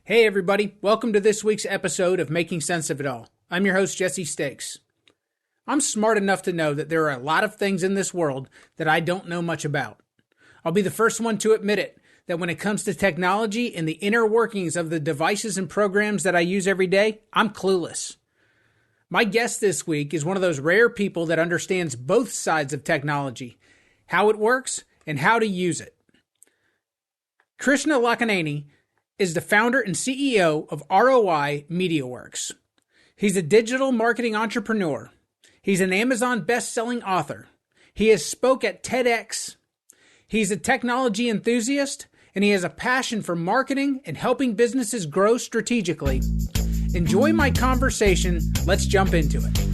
Hey everybody, welcome to this week's episode of Making Sense of It All. I'm your host, Jesse Stakes. I'm smart enough to know that there are a lot of things in this world that I don't know much about. I'll be the first one to admit it, that when it comes to technology and the inner workings of the devices and programs that I use every day, I'm clueless. My guest this week is one of those rare people that understands both sides of technology, how it works and how to use it. Krishna Lakkineni is the founder and CEO of ROI MediaWorks. He's a digital marketing entrepreneur. He's an Amazon best-selling author. He has spoke at TEDx. He's a technology enthusiast, and he has a passion for marketing and helping businesses grow strategically. Enjoy my conversation. Let's jump into it.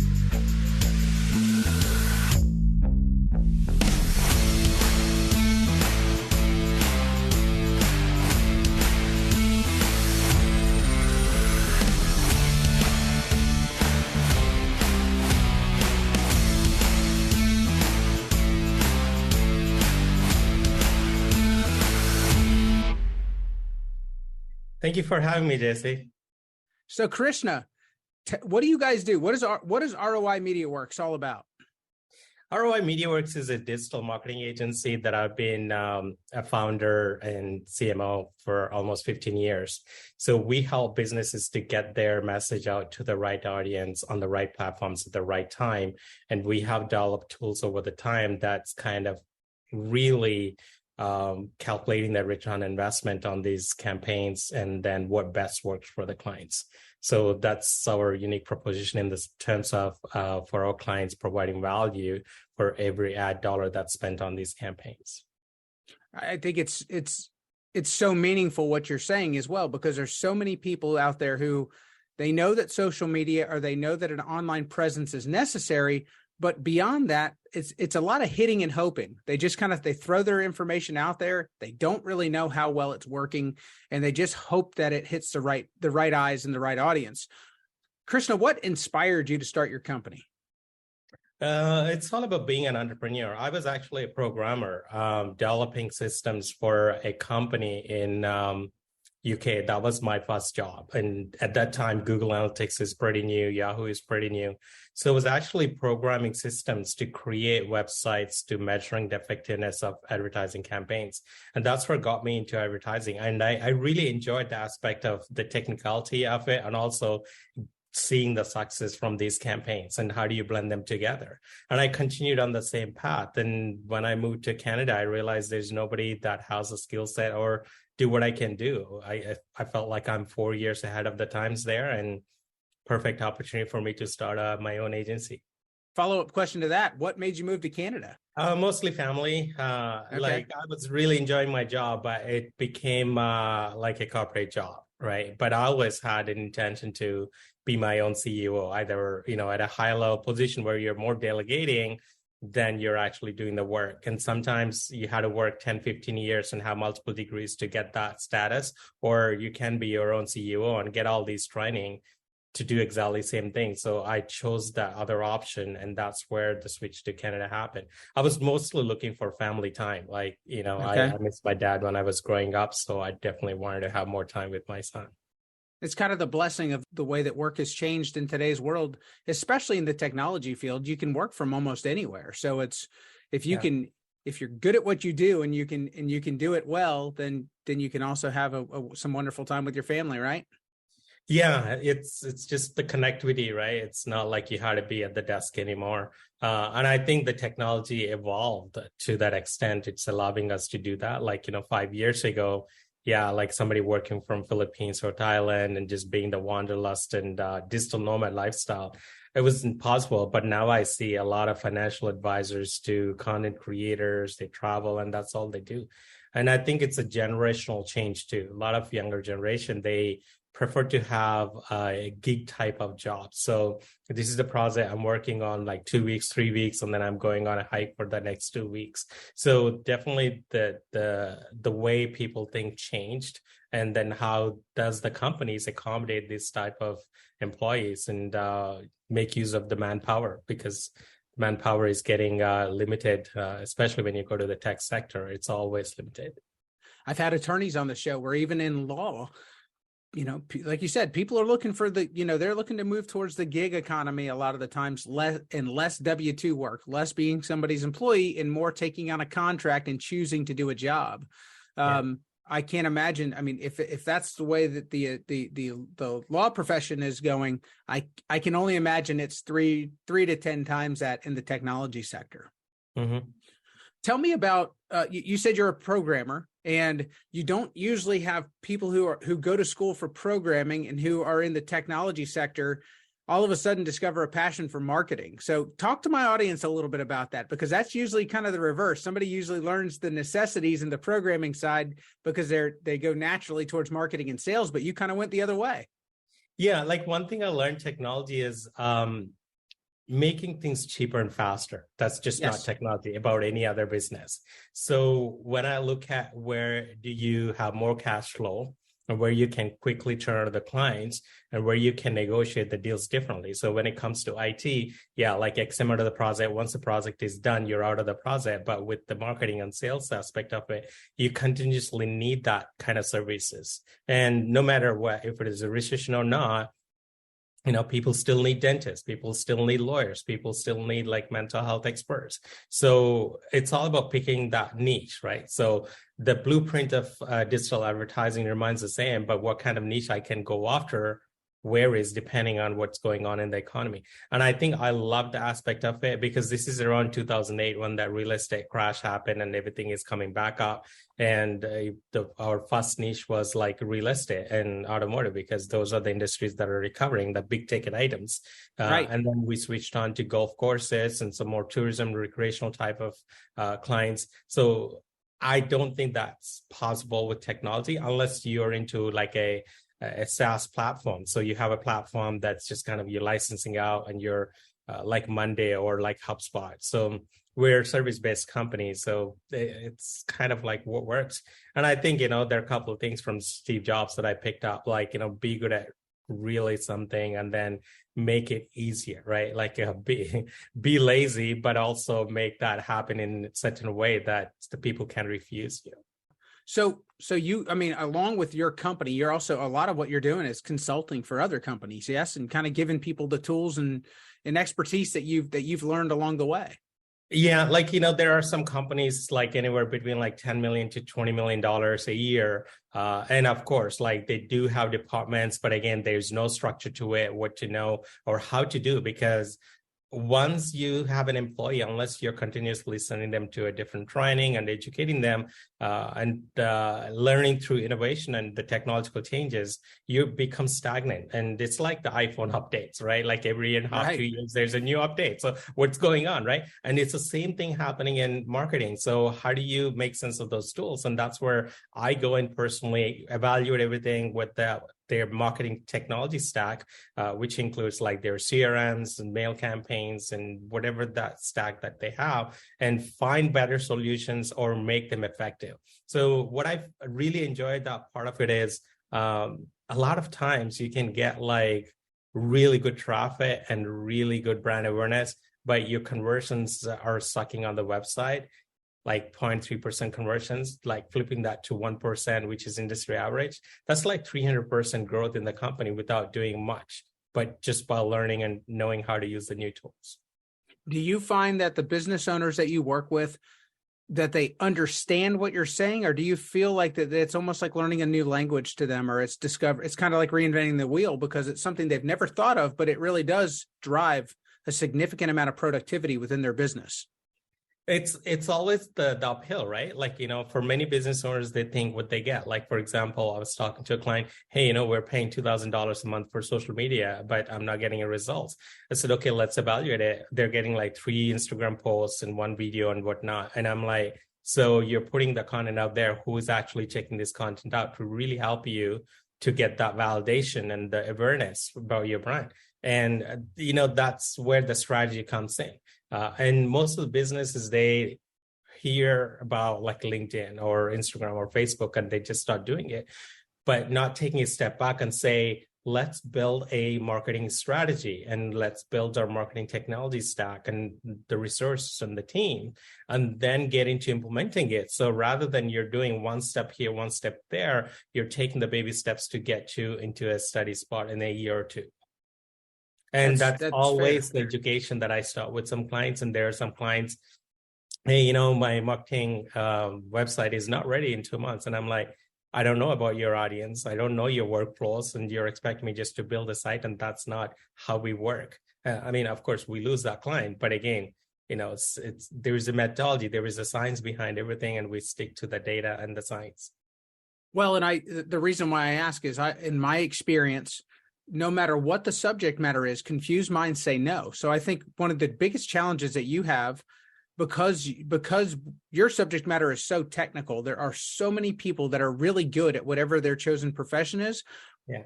Thank you for having me, Jesse. So, Krishna, what do you guys do? What is ROI MediaWorks all about? ROI MediaWorks is a digital marketing agency that I've been a founder and CMO for almost 15 years. So we help businesses to get their message out to the right audience on the right platforms at the right time. And we have developed tools over the time that's kind of really calculating the return on investment on these campaigns and then what best works for the clients. So that's our unique proposition in this terms of for our clients providing value for every ad dollar that's spent on these campaigns. I think it's so meaningful what you're saying as well, because there's so many people out there who they know that social media or they know that an online presence is necessary, but beyond that, it's a lot of hitting and hoping. They just they throw their information out there. They don't really know how well it's working, and they just hope that it hits the right eyes and the right audience. Krishna, what inspired you to start your company? It's all about being an entrepreneur. I was actually a programmer, developing systems for a company in UK. That was my first job. And at that time, Google Analytics is pretty new. Yahoo is pretty new. So it was actually programming systems to create websites to measuring the effectiveness of advertising campaigns. And that's what got me into advertising. And I really enjoyed the aspect of the technicality of it and also seeing the success from these campaigns and how do you blend them together. And I continued on the same path. And when I moved to Canada, I realized there's nobody that has a skill set or do what I can do. I felt like I'm 4 years ahead of the times there, and perfect opportunity for me to start my own agency. Follow-up question to that. What made you move to Canada? Mostly family. Okay. Like I was really enjoying my job, but it became like a corporate job, right? But I always had an intention to be my own CEO, either, at a high level position where you're more delegating than you're actually doing the work. And sometimes you had to work 10, 15 years and have multiple degrees to get that status, or you can be your own CEO and get all these training to do exactly the same thing. So I chose that other option, and that's where the switch to Canada happened. I was mostly looking for family time. Like, Okay. I missed my dad when I was growing up, so I definitely wanted to have more time with my son. It's kind of the blessing of the way that work has changed in today's world, especially in the technology field. You can work from almost anywhere. So if you're good at what you do and you can do it well, then you can also have some wonderful time with your family, right? Yeah, it's just the connectivity, right? It's not like you had to be at the desk anymore. And I think the technology evolved to that extent. It's allowing us to do that. Like, 5 years ago, yeah, like somebody working from Philippines or Thailand and just being the wanderlust and digital nomad lifestyle, it was impossible. But now I see a lot of financial advisors to content creators, they travel and that's all they do. And I think it's a generational change too. A lot of younger generation, they prefer to have a gig type of job. So this is the project I'm working on like 2 weeks, 3 weeks, and then I'm going on a hike for the next 2 weeks. So definitely the way people think changed, and then how does the companies accommodate this type of employees and make use of the manpower, because manpower is getting limited, especially when you go to the tech sector. It's always limited. I've had attorneys on the show where even in law, like you said, people are looking for they're looking to move towards the gig economy a lot of the times, less W-2 work, less being somebody's employee and more taking on a contract and choosing to do a job. I can't imagine. I mean, if that's the way that the law profession is going, I can only imagine it's 3 to 10 times that in the technology sector. Mm-hmm. Tell me about, you said you're a programmer, and you don't usually have people who go to school for programming and who are in the technology sector all of a sudden discover a passion for marketing. So talk to my audience a little bit about that, because that's usually kind of the reverse. Somebody usually learns the necessities in the programming side because they go naturally towards marketing and sales, but you kind of went the other way. Yeah, like one thing I learned technology is making things cheaper and faster. That's just not technology, about any other business. So when I look at where do you have more cash flow and where you can quickly turn to the clients and where you can negotiate the deals differently. So when it comes to IT, like X amount of the project, once the project is done, you're out of the project. But with the marketing and sales aspect of it, you continuously need that kind of services. And no matter what, if it is a recession or not, people still need dentists, people still need lawyers, people still need like mental health experts. So it's all about picking that niche, right? So the blueprint of digital advertising remains the same, but what kind of niche I can go after varies depending on what's going on in the economy. And I think I love the aspect of it because this is around 2008 when that real estate crash happened and everything is coming back up. And our first niche was like real estate and automotive, because those are the industries that are recovering, the big ticket items. Right. And then we switched on to golf courses and some more tourism, recreational type of clients. So I don't think that's possible with technology unless you're into like a SaaS platform. So you have a platform that's just kind of you're licensing out and you're like Monday or like HubSpot. So we're service-based companies. So it's kind of like what works. And I think, there are a couple of things from Steve Jobs that I picked up, like, be good at really something and then make it easier, right? Like be lazy, but also make that happen in such a way that the people can refuse you. So you, along with your company, you're also, a lot of what you're doing is consulting for other companies, yes, and kind of giving people the tools and expertise that you've learned along the way. Yeah, like, there are some companies like anywhere between like $10 million to $20 million a year. And of course, like they do have departments, but again, there's no structure to it, what to know or how to do, because once you have an employee, unless you're continuously sending them to a different training and educating them and learning through innovation and the technological changes, you become stagnant. And it's like the iPhone updates, right? Like every year and a half, 2 years, there's a new update. So what's going on, right? And it's the same thing happening in marketing. So how do you make sense of those tools? And that's where I go and personally evaluate everything with their marketing technology stack, which includes like their CRMs and mail campaigns and whatever that stack that they have, and find better solutions or make them effective. So what I've really enjoyed that part of it is a lot of times you can get like really good traffic and really good brand awareness, but your conversions are sucking on the website, like 0.3% conversions, like flipping that to 1%, which is industry average. That's like 300% growth in the company without doing much, but just by learning and knowing how to use the new tools. Do you find that the business owners that you work with, that they understand what you're saying, or do you feel like that it's almost like learning a new language to them, or it's kind of like reinventing the wheel because it's something they've never thought of, but it really does drive a significant amount of productivity within their business? It's always the uphill, right? Like, for many business owners, they think what they get. Like, for example, I was talking to a client, hey, we're paying $2,000 a month for social media, but I'm not getting a results. I said, okay, let's evaluate it. They're getting like 3 Instagram posts and 1 video and whatnot. And I'm like, so you're putting the content out there. Who is actually checking this content out to really help you to get that validation and the awareness about your brand? And, that's where the strategy comes in. And most of the businesses, they hear about like LinkedIn or Instagram or Facebook, and they just start doing it, but not taking a step back and say, let's build a marketing strategy and let's build our marketing technology stack and the resources and the team, and then get into implementing it. So rather than you're doing one step here, one step there, you're taking the baby steps to get you into a steady spot in a year or two. And that's always fair. The education that I start with some clients. And there are some clients, hey, my marketing website is not ready in 2 months. And I'm like, I don't know about your audience. I don't know your workflows, and you're expecting me just to build a site, and that's not how we work. Of course, we lose that client, but again, there is a methodology, there is a science behind everything, and we stick to the data and the science. Well, and the reason why I ask is, in my experience, no matter what the subject matter is, confused minds say no. So I think one of the biggest challenges that you have, because your subject matter is so technical, there are so many people that are really good at whatever their chosen profession is,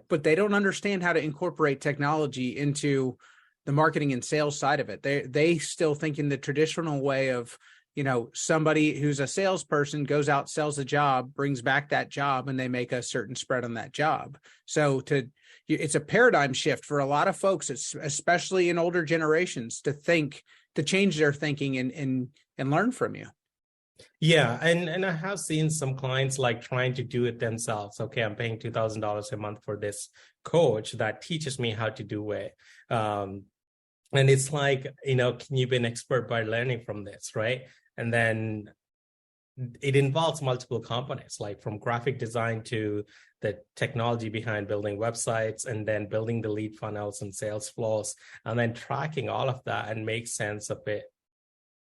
but they don't understand how to incorporate technology into the marketing and sales side of it. They still think in the traditional way of, somebody who's a salesperson goes out, sells a job, brings back that job, and they make a certain spread on that job. So it's a paradigm shift for a lot of folks, especially in older generations, to change their thinking and learn from you. Yeah. And I have seen some clients like trying to do it themselves. Okay, I'm paying $2,000 a month for this coach that teaches me how to do it. And it's like, can you be an expert by learning from this, right? And then it involves multiple components, like from graphic design to the technology behind building websites, and then building the lead funnels and sales flows, and then tracking all of that and make sense of it.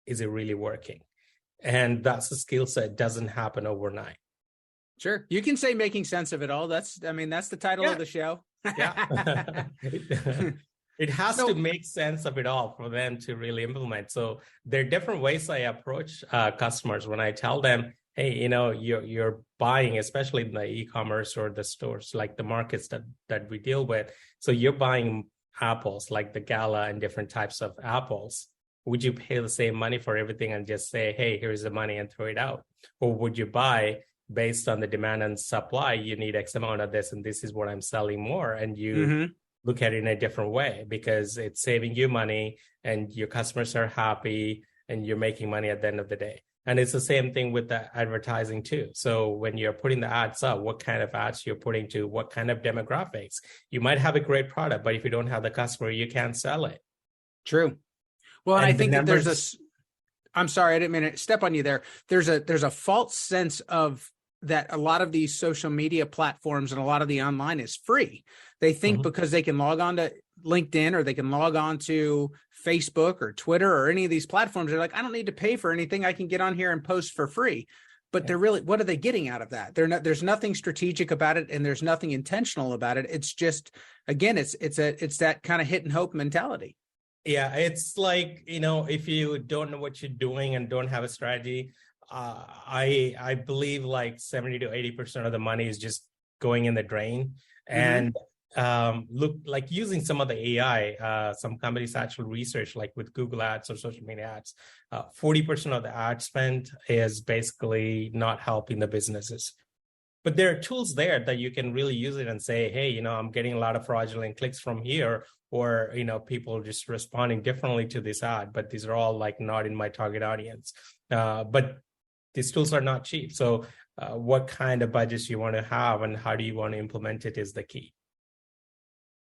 Is it really working? And that's a skill set. Doesn't happen overnight. Sure. You can say making sense of it all. That's the title of the show. Yeah. It has to make sense of it all for them to really implement. So there are different ways I approach customers when I tell them, hey, you're buying, especially in the e-commerce or the stores, like the markets that we deal with. So you're buying apples, like the Gala and different types of apples. Would you pay the same money for everything and just say, hey, here's the money, and throw it out? Or would you buy based on the demand and supply? You need X amount of this, and this is what I'm selling more. And you look at it in a different way, because it's saving you money and your customers are happy and you're making money at the end of the day. And it's the same thing with the advertising too. So when you're putting the ads up, what kind of ads you're putting to what kind of demographics? You might have a great product, but if you don't have the customer, you can't sell it. True. Well, and I think that I'm sorry, I didn't mean to step on you there. There's a false sense of that a lot of these social media platforms and a lot of the online is free. They think because they can log on to LinkedIn or they can log on to Facebook or Twitter or any of these platforms, they're like, I don't need to pay for anything. I can get on here and post for free. But they're really, what are they getting out of that? There's nothing strategic about it, and there's nothing intentional about it. It's just, again, it's that kind of hit and hope mentality. Yeah, it's like, if you don't know what you're doing and don't have a strategy, I believe like 70 to 80% of the money is just going in the drain. And look, like using some of the AI, some companies actually research, like with Google Ads or social media ads, 40% of the ad spend is basically not helping the businesses. But there are tools there that you can really use it and say, hey, I'm getting a lot of fraudulent clicks from here, or, people just responding differently to this ad, but these are all like not in my target audience. But these tools are not cheap. So what kind of budgets you want to have and how do you want to implement it is the key.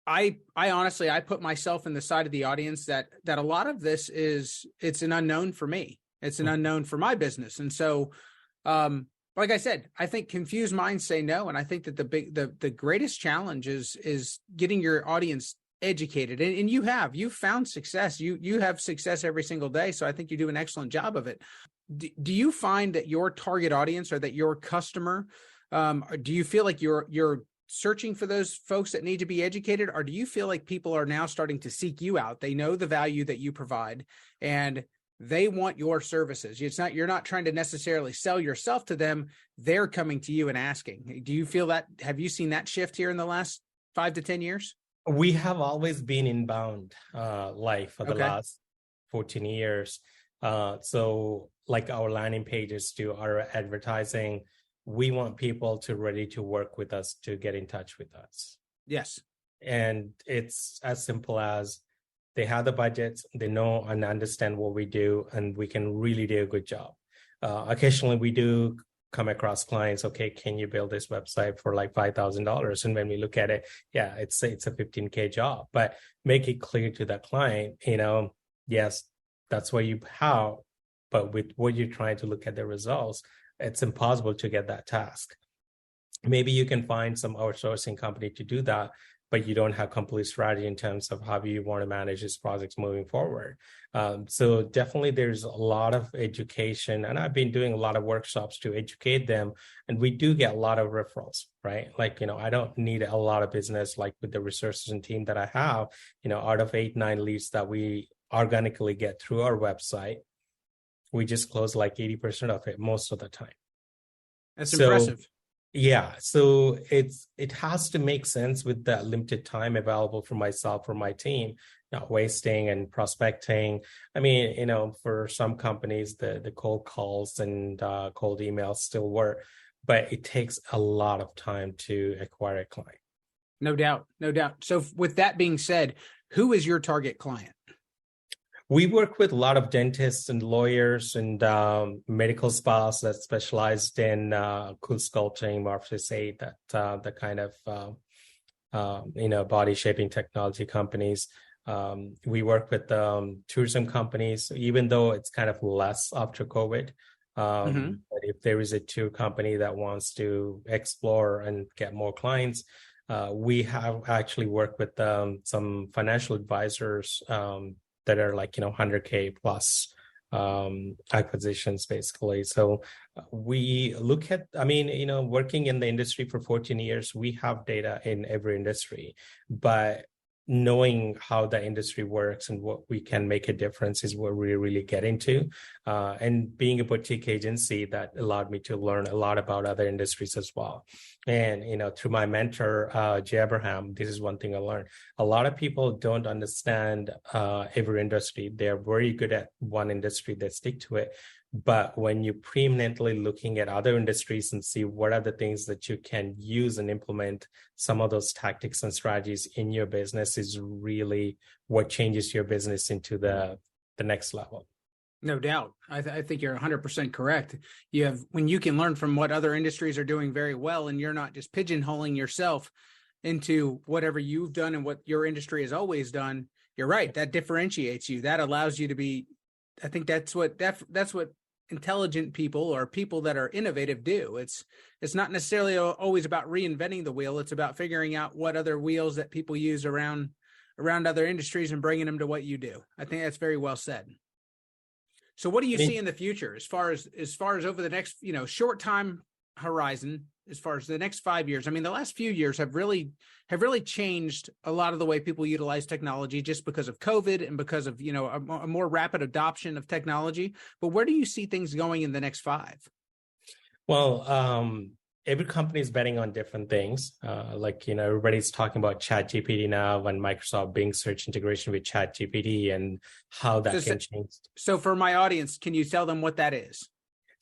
I honestly, I put myself in the side of the audience that a lot of this it's an unknown for me. It's an unknown for my business. And so, like I said, I think confused minds say no. And I think that the greatest challenge is getting your audience educated. And you've found success. You have success every single day. So I think you do an excellent job of it. Do you find that your target audience or that your customer, do you feel like you're searching for those folks that need to be educated, or do you feel like people are now starting to seek you out? They know the value that you provide and they want your services. You're not trying to necessarily sell yourself to them. They're coming to you and asking. Do you feel that? Have you seen that shift here in the last 5 to 10 years? We have always been inbound life for the last 14 years. So like our landing pages to our advertising, we want people to ready to work with us, to get in touch with us. Yes. And it's as simple as they have the budgets, they know and understand what we do, and we can really do a good job. Occasionally, we do come across clients, okay, can you build this website for like $5,000? And when we look at it, yeah, it's a $15K job, but make it clear to that client, yes, that's what you have, but with what you're trying to look at the results, it's impossible to get that task. Maybe you can find some outsourcing company to do that, but you don't have complete strategy in terms of how you want to manage these projects moving forward. So definitely there's a lot of education, and I've been doing a lot of workshops to educate them, and we do get a lot of referrals, right? Like, I don't need a lot of business, like with the resources and team that I have, out of 8-9 leads that we organically get through our website, we just close like 80% of it most of the time. That's impressive. Yeah, so it has to make sense with the limited time available for myself, for my team, not wasting and prospecting. I mean, for some companies, the cold calls and cold emails still work, but it takes a lot of time to acquire a client. No doubt, no doubt. So with that being said, who is your target client? We work with a lot of dentists and lawyers and medical spas that specialized in cool sculpting, morphosite, the kind of body shaping technology companies. We work with tourism companies, even though it's kind of less after COVID. But if there is a tour company that wants to explore and get more clients, we have actually worked with some financial advisors that are like, 100K plus acquisitions, basically. So we look at, working in the industry for 14 years, we have data in every industry, but knowing how the industry works and what we can make a difference is what we really get into. And being a boutique agency, that allowed me to learn a lot about other industries as well. And, through my mentor, Jay Abraham, this is one thing I learned. A lot of people don't understand every industry. They're very good at one industry, they stick to it. But when you're preeminently looking at other industries and see what are the things that you can use and implement, some of those tactics and strategies in your business is really what changes your business into the next level. No doubt. I think you're 100% correct. When you can learn from what other industries are doing very well, and you're not just pigeonholing yourself into whatever you've done and what your industry has always done, you're right. That differentiates you. That allows you to be, I think that's what intelligent people or people that are innovative do. It's not necessarily always about reinventing the wheel. It's about figuring out what other wheels that people use around other industries and bringing them to what you do. I think that's very well said. So what do you see in the future as far as over the next, short time horizon, as far as the next 5 years? I mean, the last few years have really changed a lot of the way people utilize technology just because of COVID and because of, a more rapid adoption of technology. But where do you see things going in the next 5? Well, every company is betting on different things. Everybody's talking about ChatGPT now and Microsoft Bing search integration with ChatGPT and how that can change. So for my audience, can you tell them what that is?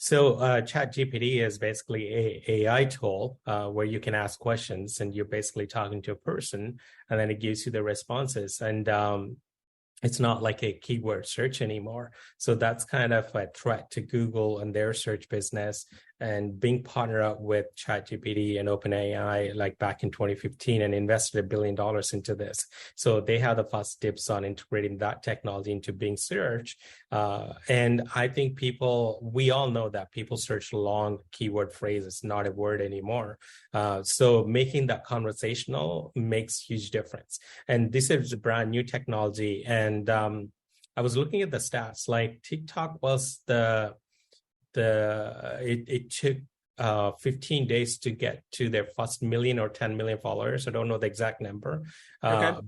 So ChatGPT is basically a AI tool where you can ask questions and you're basically talking to a person, and then it gives you the responses. And it's not like a keyword search anymore. So that's kind of a threat to Google and their search business. And Bing partnered up with ChatGPT and OpenAI like back in 2015 and invested $1 billion into this. So they have the first dibs on integrating that technology into Bing search. And I think we all know that people search long keyword phrases, not a word anymore. So making that conversational makes huge difference. And this is a brand new technology. And I was looking at the stats, like TikTok was it took 15 days to get to their first million or 10 million followers. I don't know the exact number. Okay.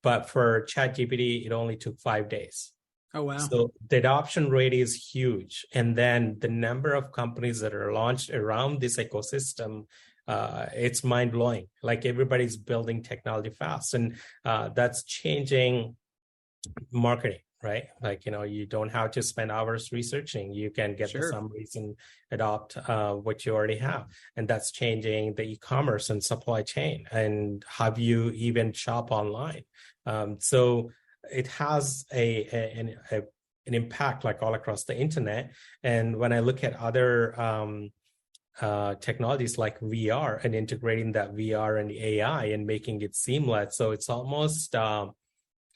But for ChatGPT, it only took 5 days. Oh, wow. So the adoption rate is huge. And then the number of companies that are launched around this ecosystem, it's mind blowing. Like everybody's building technology fast, and that's changing marketing, right? Like, you don't have to spend hours researching. You can get the Sure. summaries and adopt what you already have. And that's changing the e-commerce and supply chain and how you even shop online. So it has an impact like all across the internet. And when I look at other technologies like VR and integrating that VR and AI and making it seamless. So it's almost,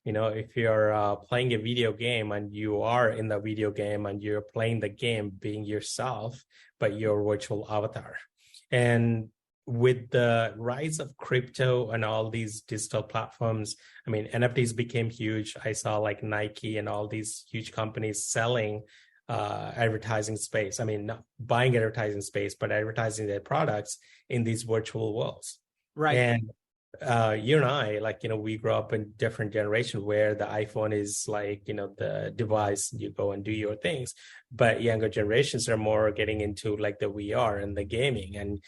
if you're playing a video game and you are in the video game and you're playing the game being yourself, but your virtual avatar. And with the rise of crypto and all these digital platforms, I mean, NFTs became huge. I saw like Nike and all these huge companies selling advertising space. I mean, not buying advertising space, but advertising their products in these virtual worlds. Right. And you and I, we grew up in different generation where the iPhone is like, the device, you go and do your things. But younger generations are more getting into like the VR and the gaming and,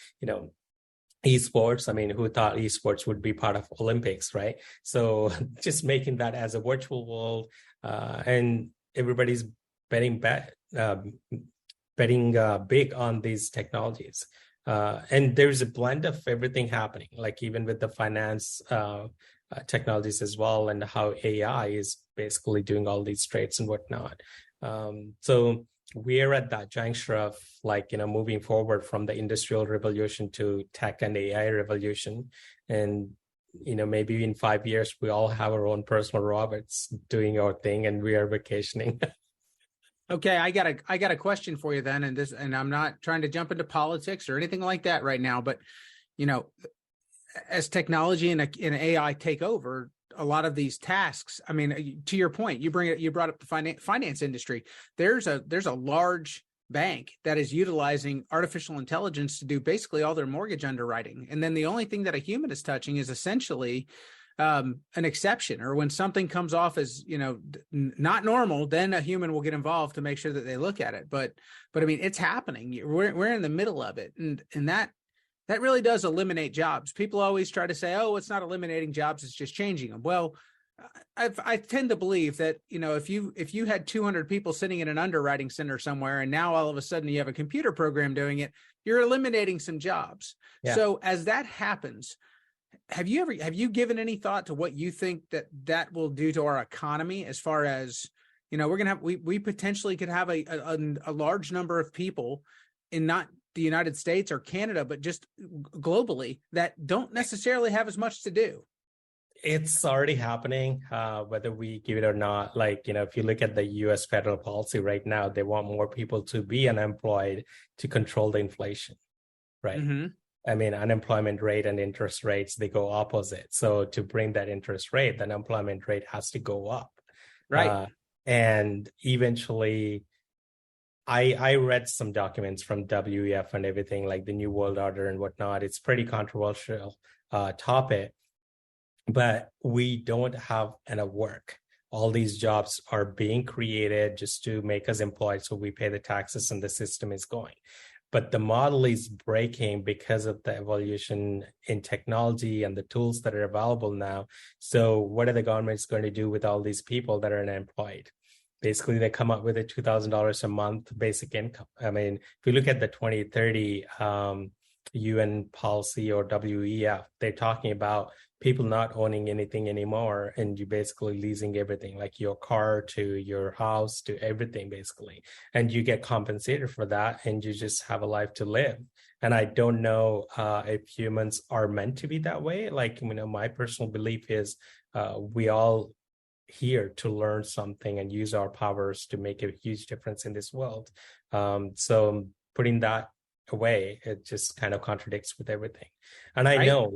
esports. I mean, who thought esports would be part of Olympics, right? So just making that as a virtual world, and everybody's betting big on these technologies. And there's a blend of everything happening, like even with the finance technologies as well, and how AI is basically doing all these trades and whatnot. So we're at that juncture of moving forward from the industrial revolution to tech and AI revolution. And, maybe in 5 years, we all have our own personal robots doing our thing and we are vacationing. Okay, I got a question for you then, and I'm not trying to jump into politics or anything like that right now, but as technology and AI take over a lot of these tasks, I mean, to your point, you brought up the finance industry. There's a large bank that is utilizing artificial intelligence to do basically all their mortgage underwriting, and then the only thing that a human is touching is essentially an exception, or when something comes off as not normal, then a human will get involved to make sure that they look at it. But I mean, it's happening. We're in the middle of it, and that really does eliminate jobs. People always try to say, oh, it's not eliminating jobs, it's just changing them. Well, I tend to believe that if you had 200 people sitting in an underwriting center somewhere, and now all of a sudden you have a computer program doing it, you're eliminating some jobs. Yeah. So as that happens, have you given any thought to what you think that will do to our economy, as far as we potentially could have a large number of people in not the United States or Canada, but just globally, that don't necessarily have as much to do? It's already happening, whether we give it or not. If you look at the U.S. federal policy right now, they want more people to be unemployed to control the inflation, right? Mm-hmm. I mean, unemployment rate and interest rates, they go opposite. So to bring that interest rate, the unemployment rate has to go up. Right. And eventually, I read some documents from WEF and everything, like the New World Order and whatnot. It's pretty controversial topic, but we don't have enough work. All these jobs are being created just to make us employed, so we pay the taxes and the system is going. But the model is breaking because of the evolution in technology and the tools that are available now. So what are the governments going to do with all these people that are unemployed? Basically, they come up with a $2,000 a month basic income. I mean, if you look at the 2030 UN policy or WEF, they're talking about people not owning anything anymore, and you basically leasing everything, like your car to your house to everything, basically. And you get compensated for that, and you just have a life to live. And I don't know if humans are meant to be that way. My personal belief is we all here to learn something and use our powers to make a huge difference in this world. So putting that away, it just kind of contradicts with everything. And I know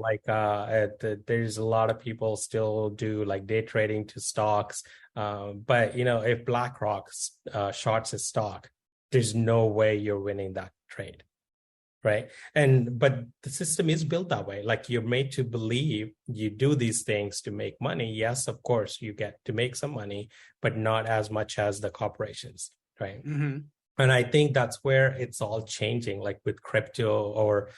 there's a lot of people still do like day trading to stocks. But if BlackRock shorts a stock, there's no way you're winning that trade. Right. But the system is built that way. Like, you're made to believe you do these things to make money. Yes, of course, you get to make some money, but not as much as the corporations. Right. Mm-hmm. And I think that's where it's all changing, like with crypto or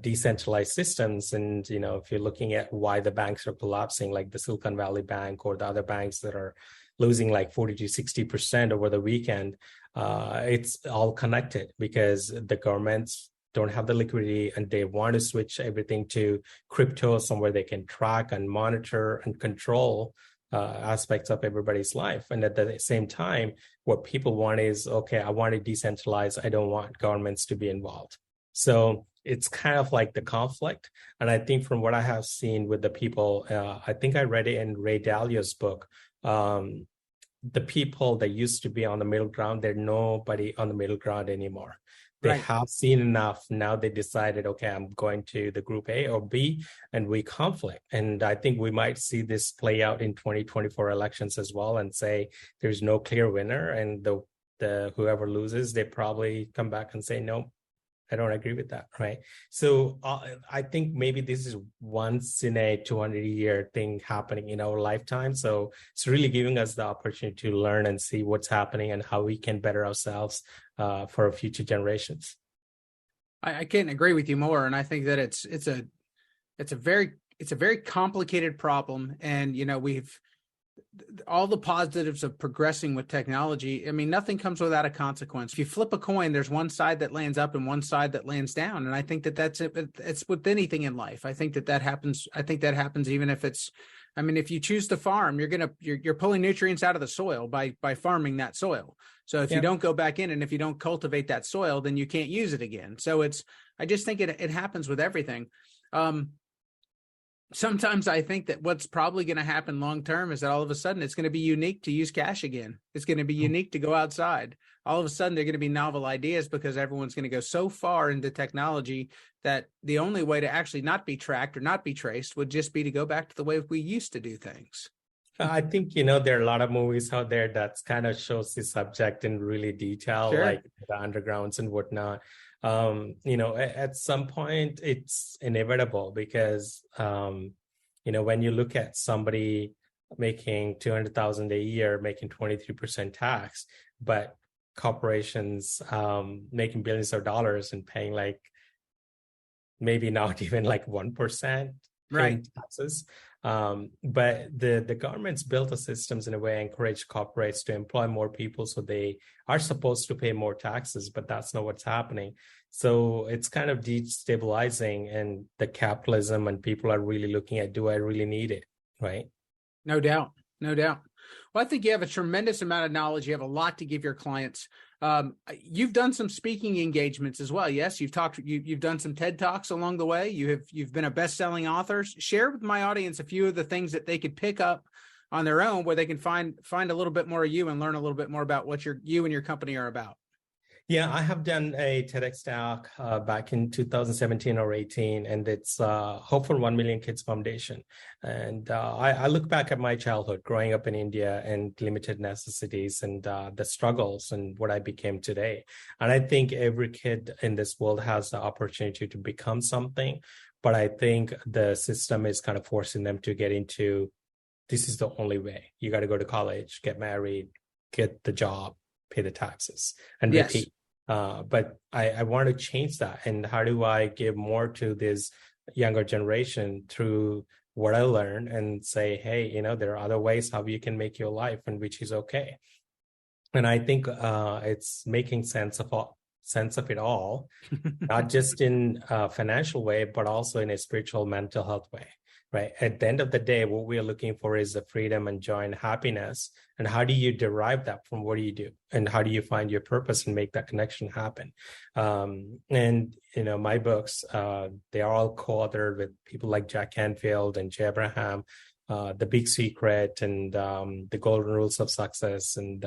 decentralized systems. And, if you're looking at why the banks are collapsing, like the Silicon Valley Bank or the other banks that are losing like 40 to 60% over the weekend, it's all connected because the governments don't have the liquidity and they want to switch everything to crypto, somewhere they can track and monitor and control aspects of everybody's life. And at the same time, what people want is, okay, I want to decentralize. I don't want governments to be involved. So it's kind of like the conflict. And I think from what I have seen with the people, I think I read it in Ray Dalio's book, the people that used to be on the middle ground, they're nobody on the middle ground anymore. They Right. have seen enough. Now they decided, okay, I'm going to the group A or B, and we conflict. And I think we might see this play out in 2024 elections as well, and say there's no clear winner, and the whoever loses, they probably come back and say, no, I don't agree with that, right? So I think maybe this is once in a 200-year thing happening in our lifetime. So it's really giving us the opportunity to learn and see what's happening and how we can better ourselves for future generations. I can't agree with you more, and I think that it's a very complicated problem, and we've all the positives of progressing with technology. I mean, nothing comes without a consequence. If you flip a coin, there's one side that lands up and one side that lands down. And I think that that's it. It's with anything in life. I think that happens. I think that happens even if it's, I mean, if you choose to farm, you're pulling nutrients out of the soil by farming that soil. So if you don't go back in and if you don't cultivate that soil, then you can't use it again. So I just think it happens with everything. Sometimes I think that what's probably going to happen long term is that all of a sudden it's going to be unique to use cash again. It's going to be unique to go outside. All of a sudden, they're going to be novel ideas because everyone's going to go so far into technology that the only way to actually not be tracked or not be traced would just be to go back to the way we used to do things. I think, there are a lot of movies out there that kind of shows the subject in really detail, Sure. like the undergrounds and whatnot. At some point it's inevitable because, when you look at somebody making $200,000 a year, making 23% tax, but corporations making billions of dollars and paying like maybe not even like 1% Right. taxes. But the government's built the systems in a way encourage corporates to employ more people, so they are supposed to pay more taxes, but that's not what's happening. So it's kind of destabilizing, and the capitalism, and people are really looking at, do I really need it? Right. No doubt. No doubt. Well, I think you have a tremendous amount of knowledge. You have a lot to give your clients. You've done some speaking engagements as well. Yes, you've done some TED Talks along the way. You've been a best-selling author. Share with my audience a few of the things that they could pick up on their own, where they can find a little bit more of you and learn a little bit more about what you and your company are about. Yeah, I have done a TEDx talk back in 2017 or 18, and it's Hope for 1 Million Kids Foundation. And I look back at my childhood growing up in India and limited necessities and the struggles and what I became today. And I think every kid in this world has the opportunity to become something, but I think the system is kind of forcing them to get into, this is the only way. You got to go to college, get married, get the job, pay the taxes, and repeat. But I want to change that. And how do I give more to this younger generation through what I learned and say, hey, there are other ways how you can make your life, and which is okay. And I think it's making sense of it all, not just in a financial way, but also in a spiritual, mental health way. Right. At the end of the day, what we are looking for is the freedom and joy and happiness. And how do you derive that from what do you do? And how do you find your purpose and make that connection happen? My books, they are all co-authored with people like Jack Canfield and Jay Abraham, The Big Secret and The Golden Rules of Success, and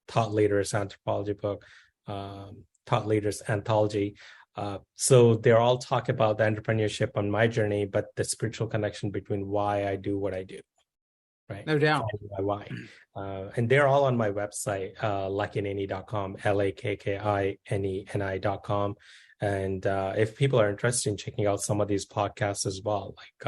Thought Leaders Anthropology book, Thought Leaders Anthology. So they're all talk about the entrepreneurship on my journey, but the spiritual connection between why I do what I do, right? No doubt. My why. And they're all on my website, lakkineni.com, LAKKINENI.com. And if people are interested in checking out some of these podcasts as well, like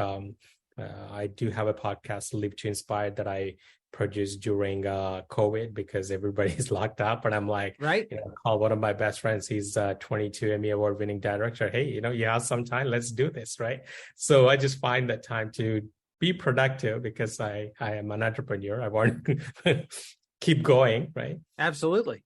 I do have a podcast, Live to Inspire, that I produced during COVID because everybody's locked up. And I'm like, Right. call one of my best friends. He's 22 Emmy Award winning director. Hey, you have some time, let's do this, right? So I just find that time to be productive because I am an entrepreneur. I want to keep going, right? Absolutely.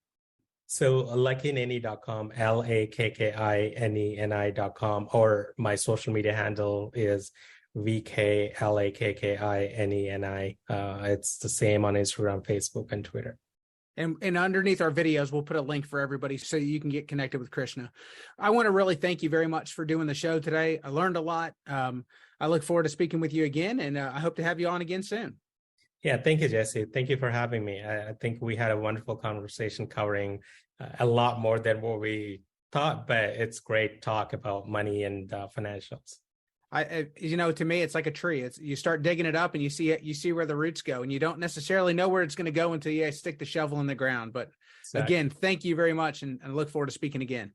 So Lakkineni.com, LAKKINENI.com, or my social media handle is VKLAKKINENI. It's the same on Instagram, Facebook, and Twitter. And underneath our videos, we'll put a link for everybody so you can get connected with Krishna. I want to really thank you very much for doing the show today. I learned a lot. I look forward to speaking with you again, and I hope to have you on again soon. Yeah, thank you, Jesse. Thank you for having me. I think we had a wonderful conversation covering a lot more than what we thought, but it's great talk about money and financials. To me, it's like a tree. You start digging it up and you see where the roots go, and you don't necessarily know where it's going to go until you stick the shovel in the ground. But Again, thank you very much, and I look forward to speaking again.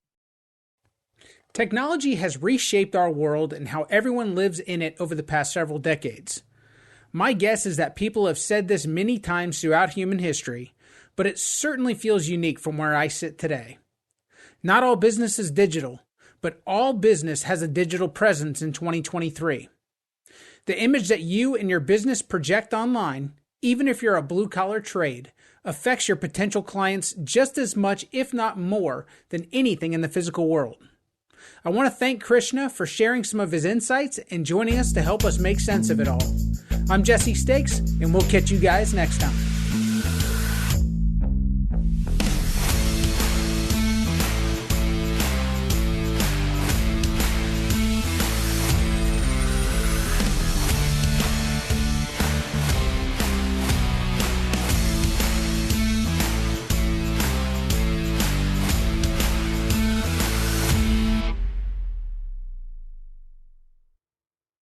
Technology has reshaped our world and how everyone lives in it over the past several decades. My guess is that people have said this many times throughout human history, but it certainly feels unique from where I sit today. Not all business is digital, but all business has a digital presence in 2023. The image that you and your business project online, even if you're a blue-collar trade, affects your potential clients just as much, if not more, than anything in the physical world. I want to thank Krishna for sharing some of his insights and joining us to help us make sense of it all. I'm Jesse Stakes, and we'll catch you guys next time.